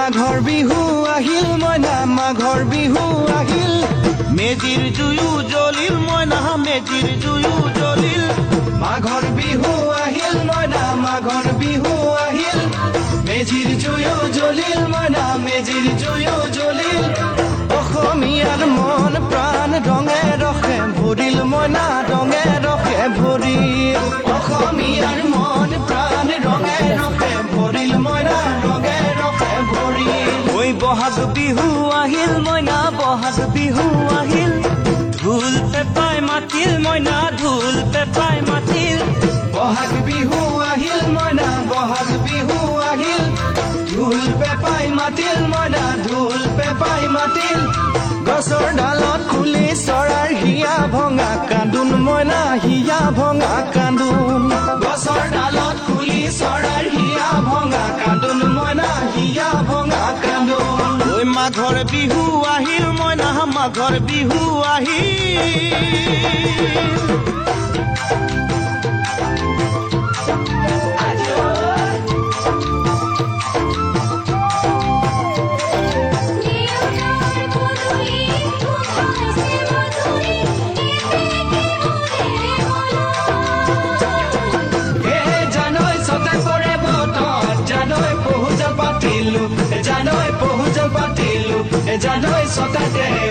মাঘৰ বিহু আহিল মইনা মাঘৰ বিহু আহিল মেজিৰ জুয়ো জ্বলিল মইনা মেজিৰ জুয়ো জ্বলিল মাঘৰ বিহু আহিল মইনা মাঘৰ বিহু আহিল মেজিৰ জুয়ো জ্বলিল মইনা মেজিৰ জুয়ো জ্বলিল অসমীয়াৰ মন প্ৰাণ ৰঙে ৰসে ভৰিল মইনা ৰঙে ৰসে ভৰিল অসমীয়াৰ মন প্ৰাণ ৰঙে ৰসে ভৰিল মইনা ৰঙে ৰসে ভৰিল ঐ বহাগ বিহু আহিল মইনা বহাগ বিহু আহিল ঢোল পেপাই মাতিল মইনা ঢোল পেপাই মাতিল বহাগ বিহু আহিল মইনা বহাগ বিহু আহিল ঢোল পেপাই মাতিল মইনা ঢোল পেপাই মাতিল গছৰ ডালত খুলি চৰাৰ হিয়া ভঙা কান্দোন মইনা হিয়া ভঙা কান্দোন গছৰ ডালত খুলি চৰাৰ হিয়া ভঙা কান্দোন মইনা হিয়া ভঙা কান্দোন ঐ মাঘৰ বিহু আহিল মইনা মাঘৰ বিহু আহিল জানৈ পহুজল পাতিলো জানৈ চতাতে